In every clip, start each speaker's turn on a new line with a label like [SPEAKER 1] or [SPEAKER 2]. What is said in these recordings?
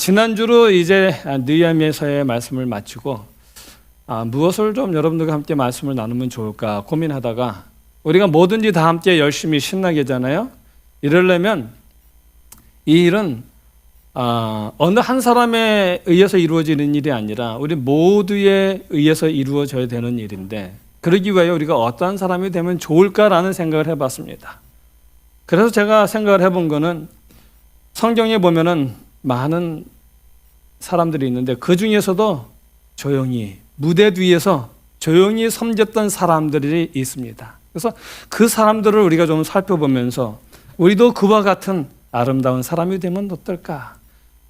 [SPEAKER 1] 지난주로 이제 느헤미야서의 말씀을 마치고 무엇을 좀 여러분들과 함께 말씀을 나누면 좋을까 고민하다가 우리가 뭐든지 다 함께 열심히 신나게 하잖아요. 이러려면 이 일은 어느 한 사람에 의해서 이루어지는 일이 아니라 우리 모두에 의해서 이루어져야 되는 일인데 그러기 위하여 우리가 어떠한 사람이 되면 좋을까라는 생각을 해봤습니다. 그래서 제가 생각을 해본 거는 성경에 보면은 많은 사람들이 있는데 그 중에서도 조용히 무대 뒤에서 조용히 섬겼던 사람들이 있습니다. 그래서 그 사람들을 우리가 좀 살펴보면서 우리도 그와 같은 아름다운 사람이 되면 어떨까?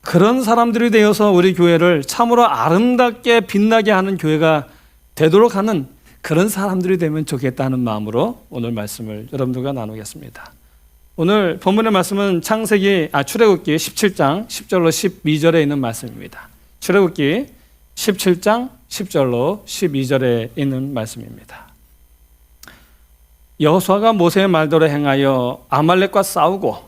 [SPEAKER 1] 그런 사람들이 되어서 우리 교회를 참으로 아름답게 빛나게 하는 교회가 되도록 하는 그런 사람들이 되면 좋겠다는 마음으로 오늘 말씀을 여러분들과 나누겠습니다. 오늘 본문의 말씀은 출애굽기 17장 10절로 12절에 있는 말씀입니다. 출애굽기 17장 10절로 12절에 있는 말씀입니다. 여호수아가 모세의 말대로 행하여 아말렉과 싸우고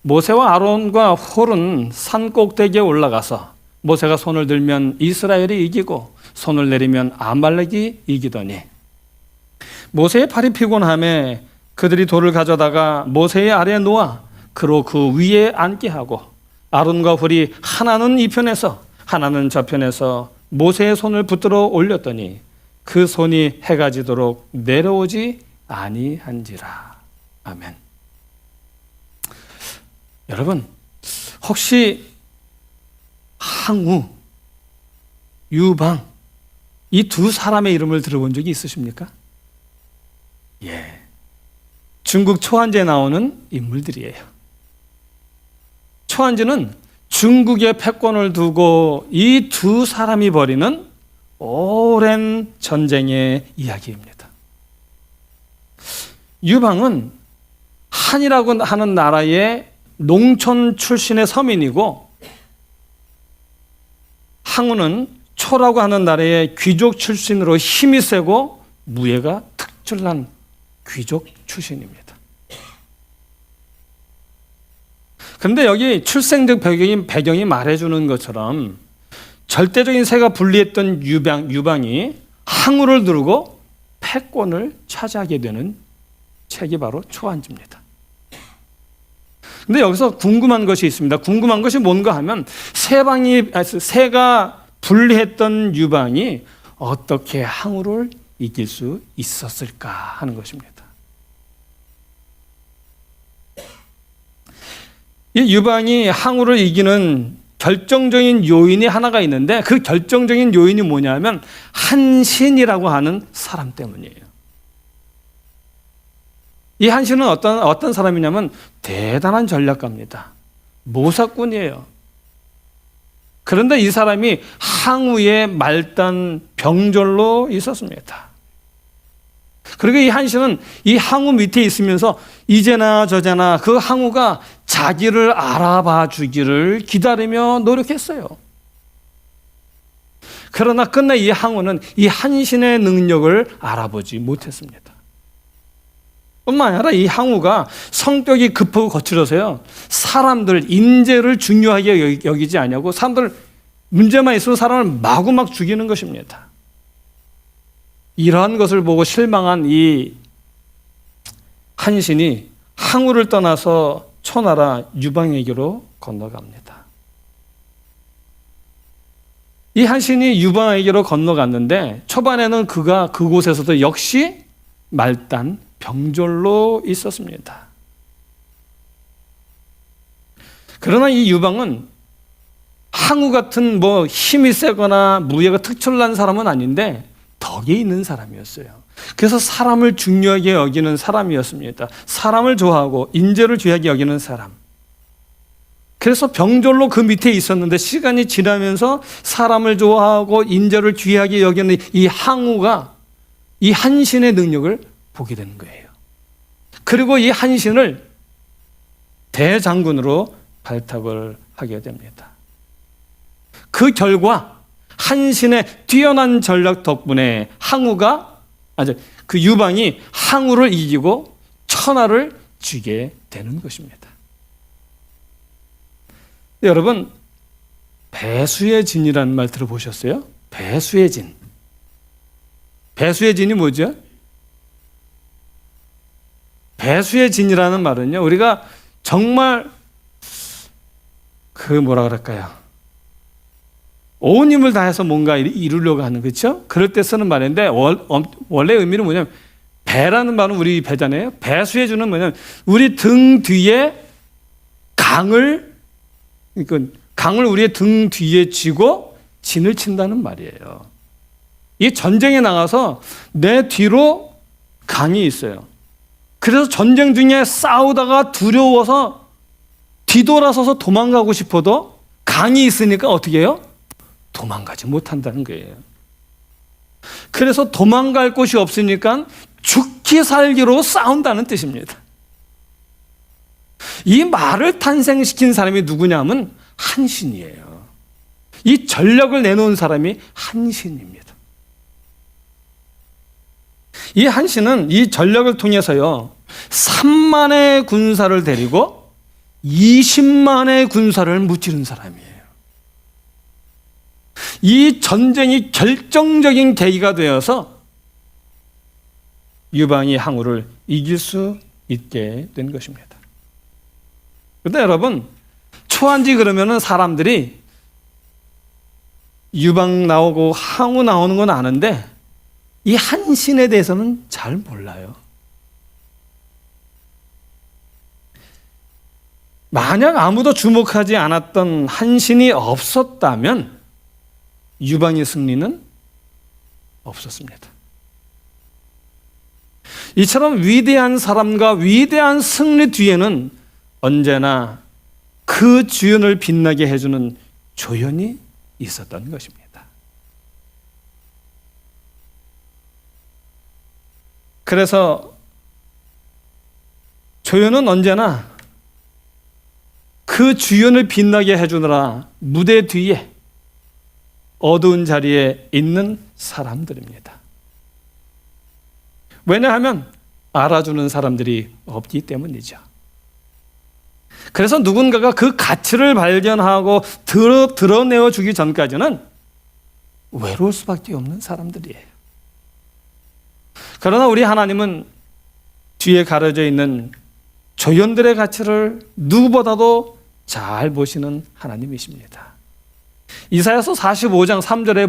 [SPEAKER 1] 모세와 아론과 홀은 산 꼭대기에 올라가서 모세가 손을 들면 이스라엘이 이기고 손을 내리면 아말렉이 이기더니 모세의 팔이 피곤함에 그들이 돌을 가져다가 모세의 아래에 놓아 그로 그 위에 앉게 하고 아론과 홀이 하나는 이 편에서 하나는 저 편에서 모세의 손을 붙들어 올렸더니 그 손이 해가 지도록 내려오지 아니한지라. 아멘. 여러분, 혹시 항우, 유방 이 두 사람의 이름을 들어본 적이 있으십니까? 예. 중국 초한지에 나오는 인물들이에요. 초한지는 중국의 패권을 두고 이 두 사람이 벌이는 오랜 전쟁의 이야기입니다. 유방은 한이라고 하는 나라의 농촌 출신의 서민이고 항우는 초라고 하는 나라의 귀족 출신으로 힘이 세고 무예가 특출난 귀족 출신입니다. 그런데 여기 출생적 배경이 말해주는 것처럼 절대적인 세가 분리했던 유방이 항우를 두르고 패권을 차지하게 되는 책이 바로 초한지입니다. 근데 여기서 궁금한 것이 있습니다. 궁금한 것이 뭔가 하면 세가 분리했던 유방이 어떻게 항우를 이길 수 있었을까 하는 것입니다. 이 유방이 항우를 이기는 결정적인 요인이 하나가 있는데 그 결정적인 요인이 뭐냐면 한신이라고 하는 사람 때문이에요. 이 한신은 어떤 사람이냐면 대단한 전략가입니다. 모사꾼이에요. 그런데 이 사람이 항우의 말단 병졸로 있었습니다. 그리고 이 한신은 이 항우 밑에 있으면서 이제나 저제나 그 항우가 자기를 알아봐 주기를 기다리며 노력했어요. 그러나 끝내 이 항우는 이 한신의 능력을 알아보지 못했습니다. 뿐만 아니라 이 항우가 성격이 급하고 거칠어서요. 사람들, 인재를 중요하게 여기지 않냐고 사람들 문제만 있으면 사람을 마구막 죽이는 것입니다. 이러한 것을 보고 실망한 이 한신이 항우를 떠나서 초나라 유방에게로 건너갑니다. 이 한신이 유방에게로 건너갔는데 초반에는 그가 그곳에서도 역시 말단 병졸로 있었습니다. 그러나 이 유방은 항우 같은 힘이 세거나 무예가 특출난 사람은 아닌데 덕에 있는 사람이었어요. 그래서 사람을 중요하게 여기는 사람이었습니다. 사람을 좋아하고 인재를 귀하게 여기는 사람. 그래서 병졸로 그 밑에 있었는데 시간이 지나면서 사람을 좋아하고 인재를 귀하게 여기는 이 항우가 이 한신의 능력을 보게 되는 거예요. 그리고 이 한신을 대장군으로 발탁을 하게 됩니다. 그 결과 한신의 뛰어난 전략 덕분에 그 유방이 항우를 이기고 천하를 쥐게 되는 것입니다. 여러분, 배수의 진이라는 말 들어보셨어요? 배수의 진. 배수의 진이 뭐죠? 배수의 진이라는 말은요, 우리가 정말 뭐라 그럴까요? 온 힘을 다해서 뭔가 이루려고 하는, 그렇죠? 그럴 때 쓰는 말인데 원래 의미는 뭐냐면, 배라는 말은 우리 배잖아요. 배수의 진은 뭐냐면 우리 등 뒤에 강을 우리의 등 뒤에 쥐고 진을 친다는 말이에요. 이 전쟁에 나가서 내 뒤로 강이 있어요. 그래서 전쟁 중에 싸우다가 두려워서 뒤돌아서서 도망가고 싶어도 강이 있으니까 어떻게 해요? 도망가지 못한다는 거예요. 그래서 도망갈 곳이 없으니까 죽기 살기로 싸운다는 뜻입니다. 이 말을 탄생시킨 사람이 누구냐면 한신이에요. 이 전력을 내놓은 사람이 한신입니다. 이 한신은 이 전력을 통해서요, 3만의 군사를 데리고 20만의 군사를 무찌른 사람이에요. 이 전쟁이 결정적인 계기가 되어서 유방이 항우를 이길 수 있게 된 것입니다. 그런데 여러분, 초한지 그러면은 사람들이 유방 나오고 항우 나오는 건 아는데 이 한신에 대해서는 잘 몰라요. 만약 아무도 주목하지 않았던 한신이 없었다면 유방의 승리는 없었습니다. 이처럼 위대한 사람과 위대한 승리 뒤에는 언제나 그 주연을 빛나게 해주는 조연이 있었던 것입니다. 그래서 조연은 언제나 그 주연을 빛나게 해주느라 무대 뒤에 어두운 자리에 있는 사람들입니다. 왜냐하면 알아주는 사람들이 없기 때문이죠. 그래서 누군가가 그 가치를 발견하고 드러내어 주기 전까지는 외로울 수밖에 없는 사람들이에요. 그러나 우리 하나님은 뒤에 가려져 있는 조연들의 가치를 누구보다도 잘 보시는 하나님이십니다. 이사야서 45장 3절에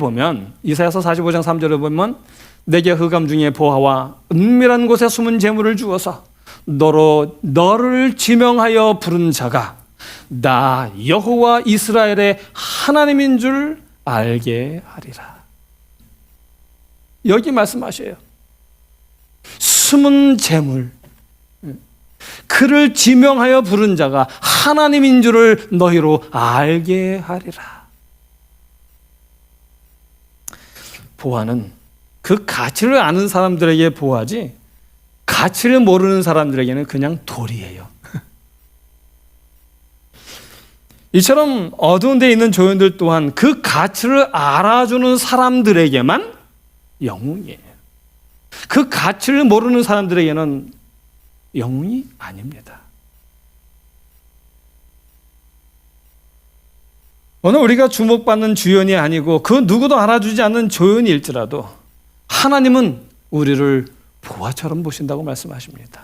[SPEAKER 1] 보면 내게 흑암 중에 보화와 은밀한 곳에 숨은 재물을 주어서 너를 지명하여 부른 자가 나 여호와 이스라엘의 하나님인 줄 알게 하리라. 여기 말씀하셔요. 숨은 재물, 그를 지명하여 부른 자가 하나님인 줄을 너희로 알게 하리라. 보화는 그 가치를 아는 사람들에게 보화지 가치를 모르는 사람들에게는 그냥 돌이에요. 이처럼 어두운 데 있는 조연들 또한 그 가치를 알아주는 사람들에게만 영웅이에요. 그 가치를 모르는 사람들에게는 영웅이 아닙니다. 오늘 우리가 주목받는 주연이 아니고 그 누구도 알아주지 않는 조연일지라도 하나님은 우리를 보화처럼 보신다고 말씀하십니다.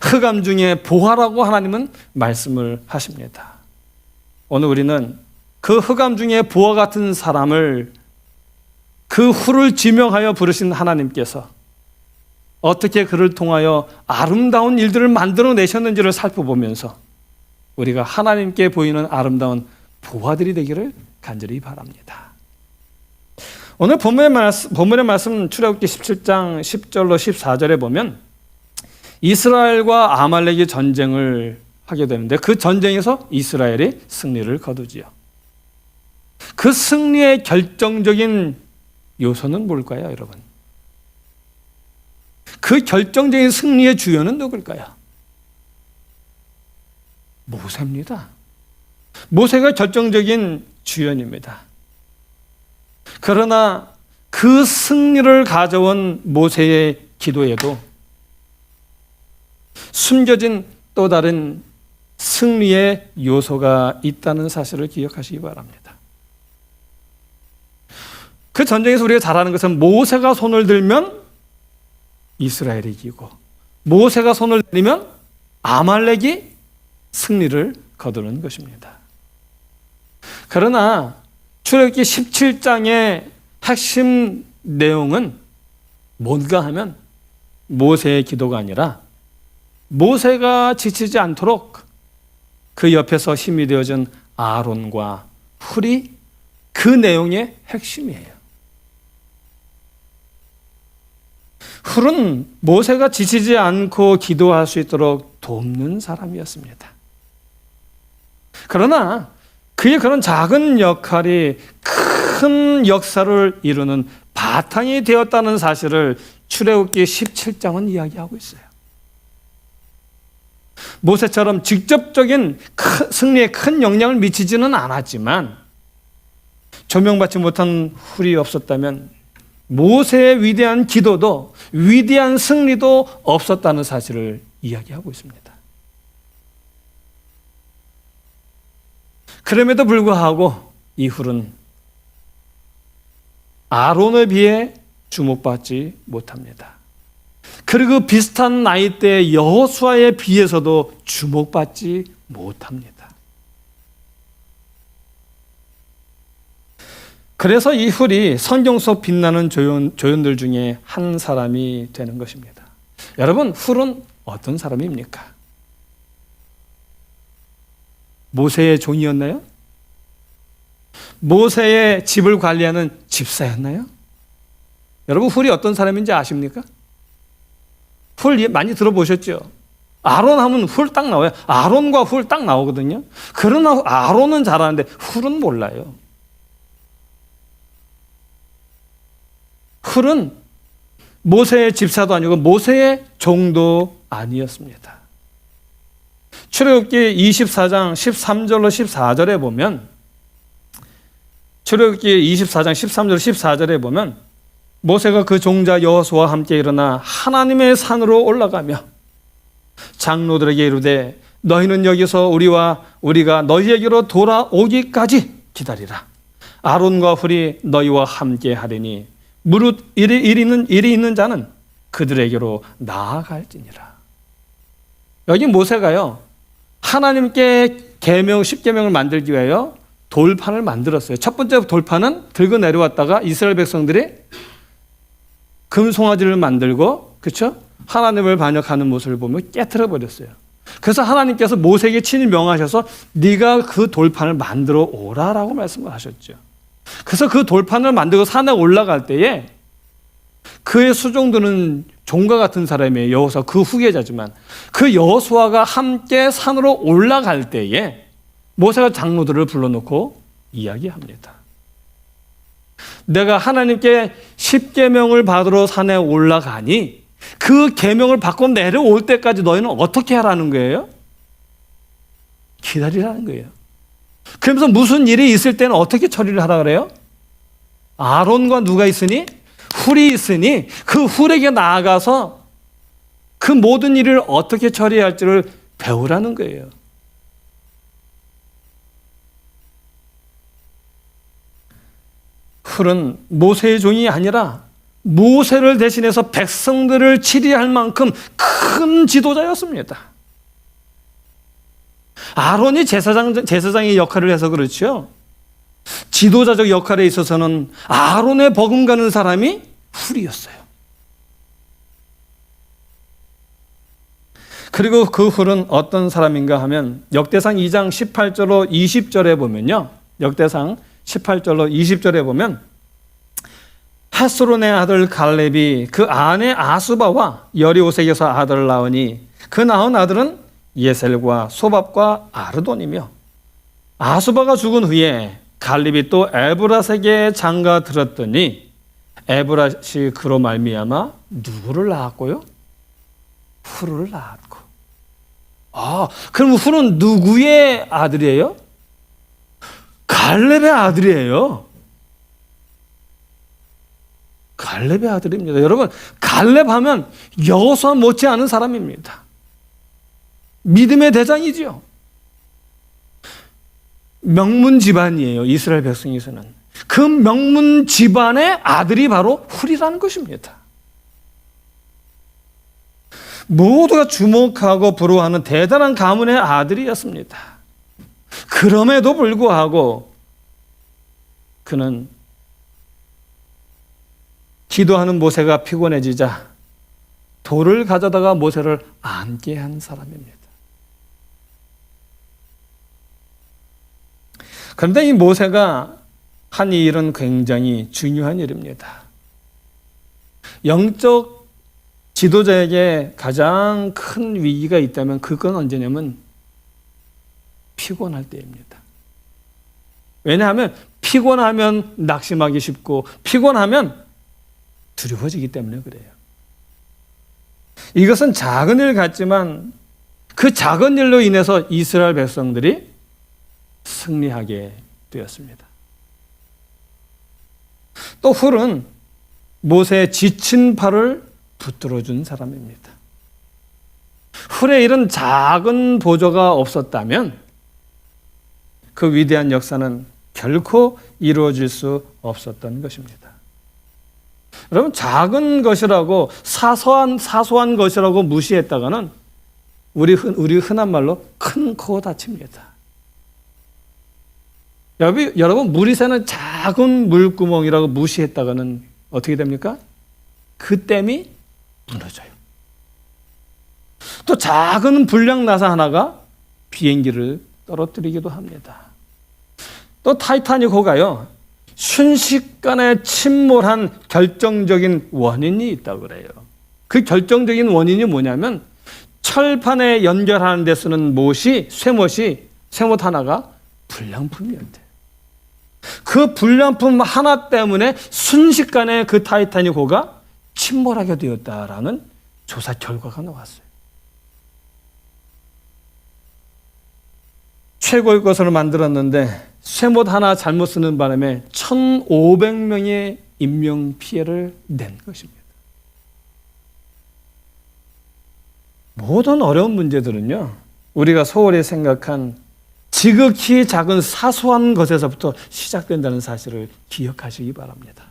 [SPEAKER 1] 흑암 중에 보화라고 하나님은 말씀을 하십니다. 오늘 우리는 그 흑암 중에 보화 같은 사람을 그 후를 지명하여 부르신 하나님께서 어떻게 그를 통하여 아름다운 일들을 만들어내셨는지를 살펴보면서 우리가 하나님께 보이는 아름다운 보화들이 되기를 간절히 바랍니다. 오늘 본문의 말씀 출애굽기 17장 10절로 14절에 보면 이스라엘과 아말렉이 전쟁을 하게 되는데 그 전쟁에서 이스라엘이 승리를 거두지요. 그 승리의 결정적인 요소는 뭘까요, 여러분? 그 결정적인 승리의 주연은 누굴까요? 모세입니다. 모세가 결정적인 주연입니다. 그러나 그 승리를 가져온 모세의 기도에도 숨겨진 또 다른 승리의 요소가 있다는 사실을 기억하시기 바랍니다. 그 전쟁에서 우리가 잘 아는 것은 모세가 손을 들면 이스라엘이 이기고 모세가 손을 들면 아말렉이 승리를 거두는 것입니다. 그러나 출애굽기 17장의 핵심 내용은 뭔가 하면 모세의 기도가 아니라 모세가 지치지 않도록 그 옆에서 힘이 되어준 아론과 훌이 그 내용의 핵심이에요. 훌은 모세가 지치지 않고 기도할 수 있도록 돕는 사람이었습니다. 그러나 그의 그런 작은 역할이 큰 역사를 이루는 바탕이 되었다는 사실을 출애굽기 17장은 이야기하고 있어요. 모세처럼 직접적인 승리에 큰 영향을 미치지는 않았지만 조명받지 못한 훌이 없었다면 모세의 위대한 기도도 위대한 승리도 없었다는 사실을 이야기하고 있습니다. 그럼에도 불구하고 이 훌은 아론에 비해 주목받지 못합니다. 그리고 비슷한 나이대의 여호수아에 비해서도 주목받지 못합니다. 그래서 이 훌이 성경 속 빛나는 조연들 중에 한 사람이 되는 것입니다. 여러분, 훌은 어떤 사람입니까? 모세의 종이었나요? 모세의 집을 관리하는 집사였나요? 여러분, 훌이 어떤 사람인지 아십니까? 훌 많이 들어보셨죠? 아론 하면 훌 딱 나와요. 아론과 훌 딱 나오거든요. 그러나 아론은 잘하는데 훌은 몰라요. 훌은 모세의 집사도 아니고 모세의 종도 아니었습니다. 출애굽기 24장 13절로 14절에 보면 출애굽기 24장 13절 14절에 보면 모세가 그 종자 여호수아와 함께 일어나 하나님의 산으로 올라가며 장로들에게 이르되 너희는 여기서 우리가 너희에게로 돌아오기까지 기다리라. 아론과 훌이 너희와 함께 하리니 무릇 일이 있는 자는 그들에게로 나아갈지니라. 여기 모세가요, 하나님께 계명 10계명을 만들기 위하여 돌판을 만들었어요. 첫 번째 돌판은 들고 내려왔다가 이스라엘 백성들이 금송아지를 만들고, 그렇죠? 하나님을 반역하는 모습을 보며 깨트려 버렸어요. 그래서 하나님께서 모세에게 친히 명하셔서 네가 그 돌판을 만들어 오라라고 말씀을 하셨죠. 그래서 그 돌판을 만들고 산에 올라갈 때에 그의 수종들은 종과 같은 사람이에요. 여호수아 그 후계자지만 그 여호수아가 함께 산으로 올라갈 때에 모세가 장로들을 불러놓고 이야기합니다. 내가 하나님께 10계명을 받으러 산에 올라가니 그 계명을 받고 내려올 때까지 너희는 어떻게 하라는 거예요? 기다리라는 거예요. 그러면서 무슨 일이 있을 때는 어떻게 처리를 하라 그래요? 아론과 누가 있으니? 훌이 있으니 그 훌에게 나아가서 그 모든 일을 어떻게 처리해야 할지를 배우라는 거예요. 훌은 모세의 종이 아니라 모세를 대신해서 백성들을 치리할 만큼 큰 지도자였습니다. 아론이 제사장의 역할을 해서 그렇죠. 지도자적 역할에 있어서는 아론에 버금가는 사람이 훌이었어요. 그리고 그 훌은 어떤 사람인가 하면 역대상 2장 18절로 20절에 보면요. 역대상 18절로 20절에 보면 헷스론의 아들 갈렙이 그 아내 아수바와 여리오색에서 아들을 낳으니 그 낳은 아들은 예셀과 소밥과 아르돈이며 아수바가 죽은 후에 갈렙이 또 에브라색에 장가 들었더니 에브라시 그로 말미암아 누구를 낳았고요? 훌을 낳았고. 그럼 훌은 누구의 아들이에요? 갈렙의 아들이에요. 갈렙의 아들입니다. 여러분, 갈렙 하면 여호수아 못지않은 사람입니다. 믿음의 대장이지요. 명문 집안이에요. 이스라엘 백성에서는. 그 명문 집안의 아들이 바로 훌이라는 것입니다. 모두가 주목하고 부러워하는 대단한 가문의 아들이었습니다. 그럼에도 불구하고 그는 기도하는 모세가 피곤해지자 돌을 가져다가 모세를 안게 한 사람입니다. 그런데 이 모세가 한 이 일은 굉장히 중요한 일입니다. 영적 지도자에게 가장 큰 위기가 있다면 그건 언제냐면 피곤할 때입니다. 왜냐하면 피곤하면 낙심하기 쉽고 피곤하면 두려워지기 때문에 그래요. 이것은 작은 일 같지만 그 작은 일로 인해서 이스라엘 백성들이 승리하게 되었습니다. 또 훌은 모세의 지친 팔을 붙들어준 사람입니다. 훌의 이런 작은 보조가 없었다면 그 위대한 역사는 결코 이루어질 수 없었던 것입니다. 여러분, 작은 것이라고 사소한 것이라고 무시했다가는 우리 흔한 말로 큰 코 다칩니다. 여러분, 물이 새는 작은 물구멍이라고 무시했다가는 어떻게 됩니까? 그 댐이 무너져요. 또 작은 불량 나사 하나가 비행기를 떨어뜨리기도 합니다. 또 타이타닉호가요, 순식간에 침몰한 결정적인 원인이 있다고 그래요. 그 결정적인 원인이 뭐냐면 철판에 연결하는 데 쓰는 쇠못 하나가 불량품이었대요. 그 불량품 하나 때문에 순식간에 그 타이타닉호가 침몰하게 되었다라는 조사 결과가 나왔어요. 최고의 것으로 만들었는데 쇠못 하나 잘못 쓰는 바람에 1,500명의 인명 피해를 낸 것입니다. 모든 어려운 문제들은요, 우리가 소홀히 생각한 지극히 작은 사소한 것에서부터 시작된다는 사실을 기억하시기 바랍니다.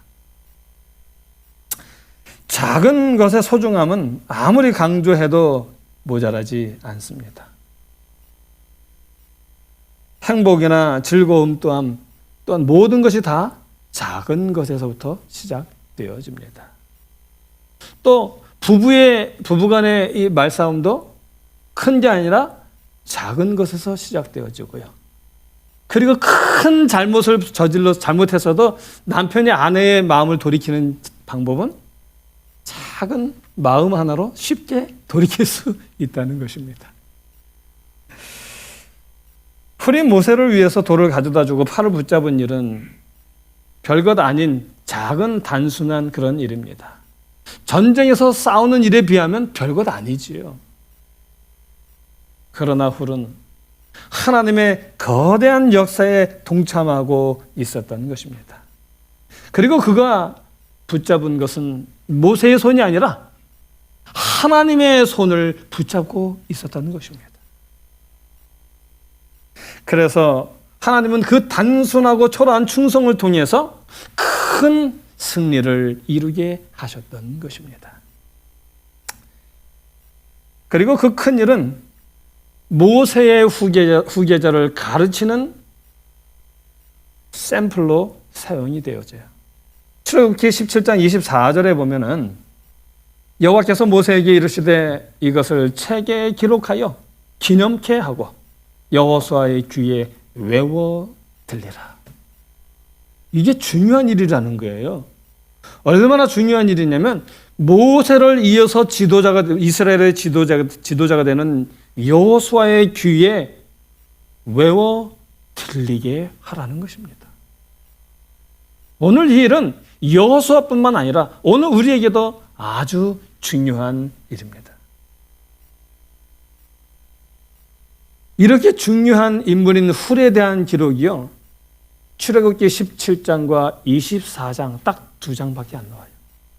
[SPEAKER 1] 작은 것의 소중함은 아무리 강조해도 모자라지 않습니다. 행복이나 즐거움 또한 모든 것이 다 작은 것에서부터 시작되어집니다. 또 부부간의 이 말싸움도 큰 게 아니라 작은 것에서 시작되어지고요. 그리고 큰 잘못을 잘못해서도 남편이 아내의 마음을 돌이키는 방법은 작은 마음 하나로 쉽게 돌이킬 수 있다는 것입니다. 훌이 모세를 위해서 돌을 가져다 주고 팔을 붙잡은 일은 별것 아닌 작은 단순한 그런 일입니다. 전쟁에서 싸우는 일에 비하면 별것 아니지요. 그러나 훌은 하나님의 거대한 역사에 동참하고 있었던 것입니다. 그리고 그가 붙잡은 것은 모세의 손이 아니라 하나님의 손을 붙잡고 있었던 것입니다. 그래서 하나님은 그 단순하고 초라한 충성을 통해서 큰 승리를 이루게 하셨던 것입니다. 그리고 그 큰 일은 모세의 후계자를 가르치는 샘플로 사용이 되어져요. 출애굽기 17장 24절에 보면은 여호와께서 모세에게 이르시되 이것을 책에 기록하여 기념케 하고 여호수아의 귀에 외워 들리라. 이게 중요한 일이라는 거예요. 얼마나 중요한 일이냐면 모세를 이어서 이스라엘의 지도자가 되는 여호수아의 귀에 외워 들리게 하라는 것입니다. 오늘 이 일은 여호수아뿐만 아니라 오늘 우리에게도 아주 중요한 일입니다. 이렇게 중요한 인물인 훌에 대한 기록이요, 출애굽기 17장과 24장 딱 2장밖에 안 나와요.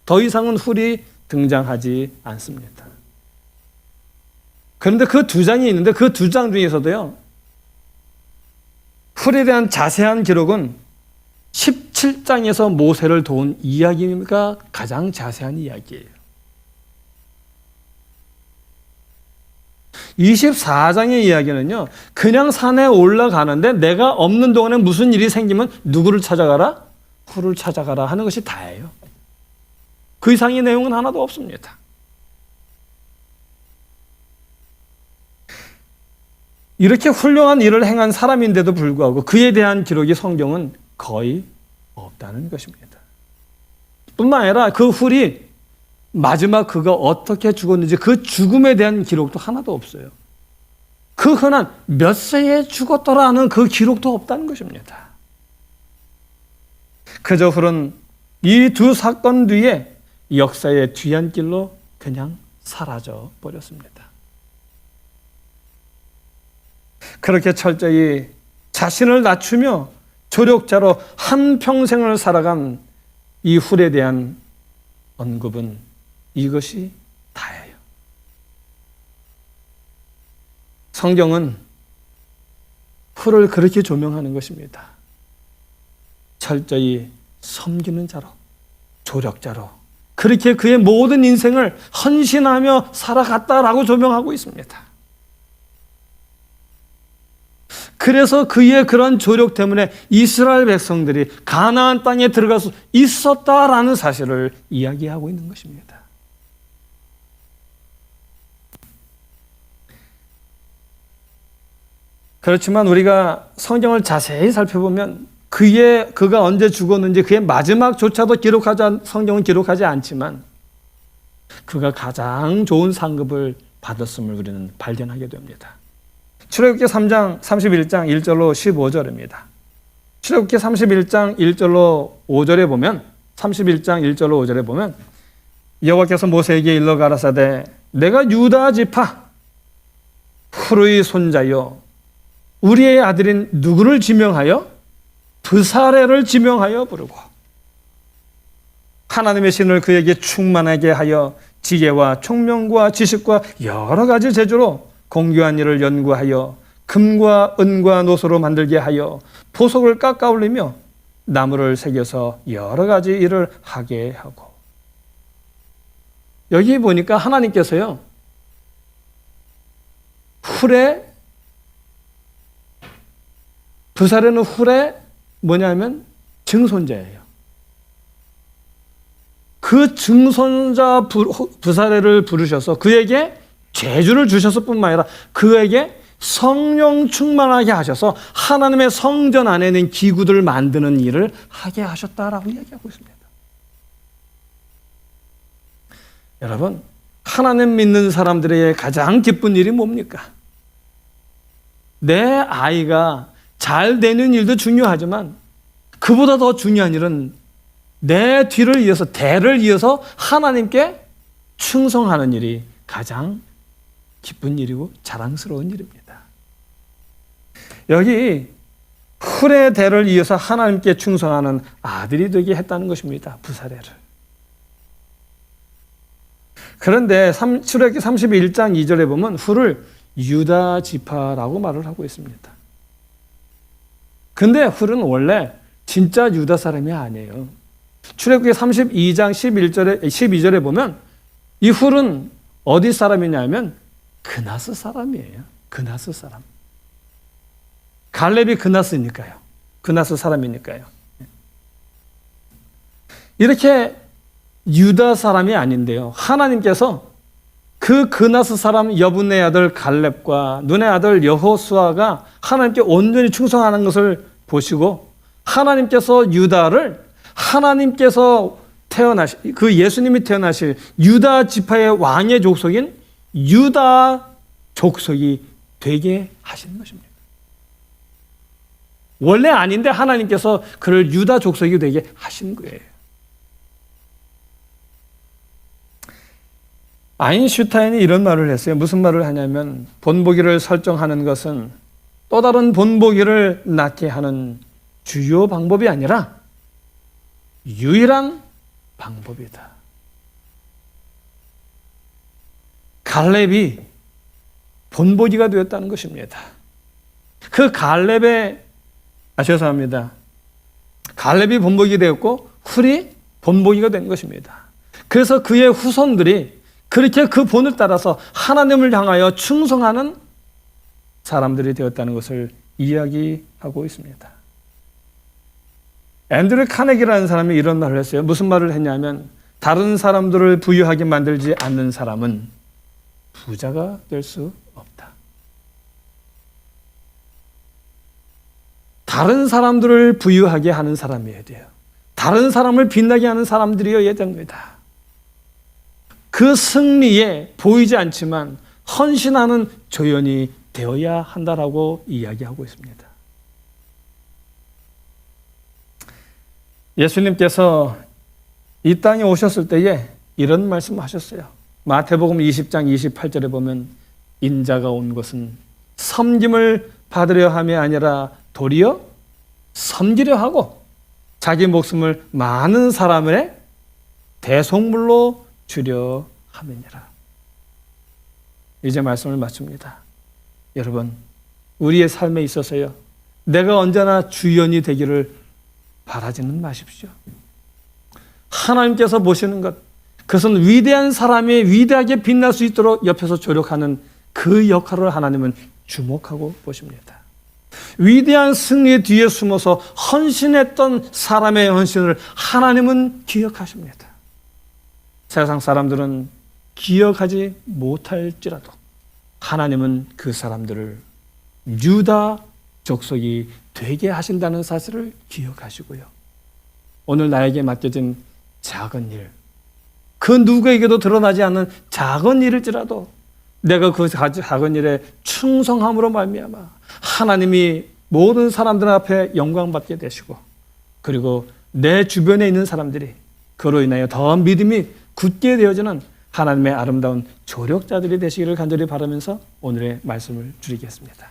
[SPEAKER 1] 더 이상은 훌이 등장하지 않습니다. 그런데 그 2장이 있는데 그 2장 중에서도요, 훌에 대한 자세한 기록은 17장에서 모세를 도운 이야기가 가장 자세한 이야기예요. 24장의 이야기는요, 그냥 산에 올라가는데 내가 없는 동안에 무슨 일이 생기면 누구를 찾아가라? 훌을 찾아가라 하는 것이 다예요. 그 이상의 내용은 하나도 없습니다. 이렇게 훌륭한 일을 행한 사람인데도 불구하고 그에 대한 기록이 성경은 거의 없다는 것입니다. 뿐만 아니라 그 훌이 마지막 그가 어떻게 죽었는지 그 죽음에 대한 기록도 하나도 없어요. 그 흔한 몇 세에 죽었더라는 그 기록도 없다는 것입니다. 그저 훌은 이 두 사건 뒤에 역사의 뒤안길로 그냥 사라져 버렸습니다. 그렇게 철저히 자신을 낮추며 조력자로 한평생을 살아간 이 훌에 대한 언급은 이것이 다예요. 성경은 훌을 그렇게 조명하는 것입니다. 철저히 섬기는 자로, 조력자로, 그렇게 그의 모든 인생을 헌신하며 살아갔다라고 조명하고 있습니다. 그래서 그의 그런 조력 때문에 이스라엘 백성들이 가나안 땅에 들어갈 수 있었다라는 사실을 이야기하고 있는 것입니다. 그렇지만 우리가 성경을 자세히 살펴보면 그가 언제 죽었는지 그의 마지막조차도 성경은 기록하지 않지만 그가 가장 좋은 상급을 받았음을 우리는 발견하게 됩니다. 출애굽기 3장 31장 1절로 15절입니다. 출애굽기 31장 1절로 5절에 보면 31장 1절로 5절에 보면 여호와께서 모세에게 일러 가라사대 내가 유다 지파 훌의 손자여 우리의 아들인 누구를 지명하여 브사레를 지명하여 부르고 하나님의 신을 그에게 충만하게 하여 지혜와 총명과 지식과 여러 가지 재주로 공교한 일을 연구하여 금과 은과 노소로 만들게 하여 보석을 깎아 올리며 나무를 새겨서 여러 가지 일을 하게 하고. 여기 보니까 하나님께서요 브사레는 훌의 뭐냐면 증손자예요. 그 증손자 브사레를 부르셔서 그에게 재주를 주셨을 뿐만 아니라 그에게 성령 충만하게 하셔서 하나님의 성전 안에 있는 기구들을 만드는 일을 하게 하셨다라고 이야기하고 있습니다. 여러분, 하나님 믿는 사람들에게 가장 기쁜 일이 뭡니까? 내 아이가 잘 되는 일도 중요하지만 그보다 더 중요한 일은 내 뒤를 이어서 대를 이어서 하나님께 충성하는 일이 가장 기쁜 일이고 자랑스러운 일입니다. 여기 훌의 대를 이어서 하나님께 충성하는 아들이 되게 했다는 것입니다. 브사레를. 그런데 출애굽기 31장 2절에 보면 훌을 유다 지파라고 말을 하고 있습니다. 근데 훌은 원래 진짜 유다 사람이 아니에요. 출애굽기 32장 12절에 보면 이 훌은 어디 사람이냐면 그나스 사람이에요. 그나스 사람. 갈렙이 그나스니까요. 그나스 사람이니까요. 이렇게 유다 사람이 아닌데요. 하나님께서 그 그나스 사람 여분의 아들 갈렙과 눈의 아들 여호수아가 하나님께 온전히 충성하는 것을 보시고 하나님께서 유다를 하나님께서 그 예수님이 태어나실 유다 지파의 왕의 족속인 유다 족속이 되게 하시는 것입니다. 원래 아닌데 하나님께서 그를 유다 족속이 되게 하신 거예요. 아인슈타인이 이런 말을 했어요. 무슨 말을 하냐면 본보기를 설정하는 것은 또 다른 본보기를 낳게 하는 주요 방법이 아니라 유일한 방법이다. 갈렙이 본보기가 되었다는 것입니다. 그 갈렙의 죄송합니다. 갈렙이 본보기 되었고 훌이 본보기가 된 것입니다. 그래서 그의 후손들이 그렇게 그 본을 따라서 하나님을 향하여 충성하는 사람들이 되었다는 것을 이야기하고 있습니다. 앤드류 카네기라는 사람이 이런 말을 했어요. 무슨 말을 했냐면 다른 사람들을 부유하게 만들지 않는 사람은 부자가 될 수 없다. 다른 사람들을 부유하게 하는 사람이어야 돼요. 다른 사람을 빛나게 하는 사람들이어야 됩니다. 그 승리에 보이지 않지만 헌신하는 조연이 되어야 한다라고 이야기하고 있습니다. 예수님께서 이 땅에 오셨을 때에 이런 말씀하셨어요. 마태복음 20장 28절에 보면 인자가 온 것은 섬김을 받으려 함이 아니라 도리어 섬기려 하고 자기 목숨을 많은 사람의 대속물로 주려 함이니라. 이제 말씀을 마칩니다. 여러분, 우리의 삶에 있어서요, 내가 언제나 주연이 되기를 바라지는 마십시오. 하나님께서 보시는 것, 그것은 위대한 사람이 위대하게 빛날 수 있도록 옆에서 조력하는 그 역할을 하나님은 주목하고 보십니다. 위대한 승리의 뒤에 숨어서 헌신했던 사람의 헌신을 하나님은 기억하십니다. 세상 사람들은 기억하지 못할지라도 하나님은 그 사람들을 유다 족속이 되게 하신다는 사실을 기억하시고요. 오늘 나에게 맡겨진 작은 일, 그 누구에게도 드러나지 않는 작은 일일지라도 내가 그 작은 일에 충성함으로 말미암아 하나님이 모든 사람들 앞에 영광받게 되시고, 그리고 내 주변에 있는 사람들이 그로 인하여 더 믿음이 굳게 되어지는 하나님의 아름다운 조력자들이 되시기를 간절히 바라면서 오늘의 말씀을 줄이겠습니다.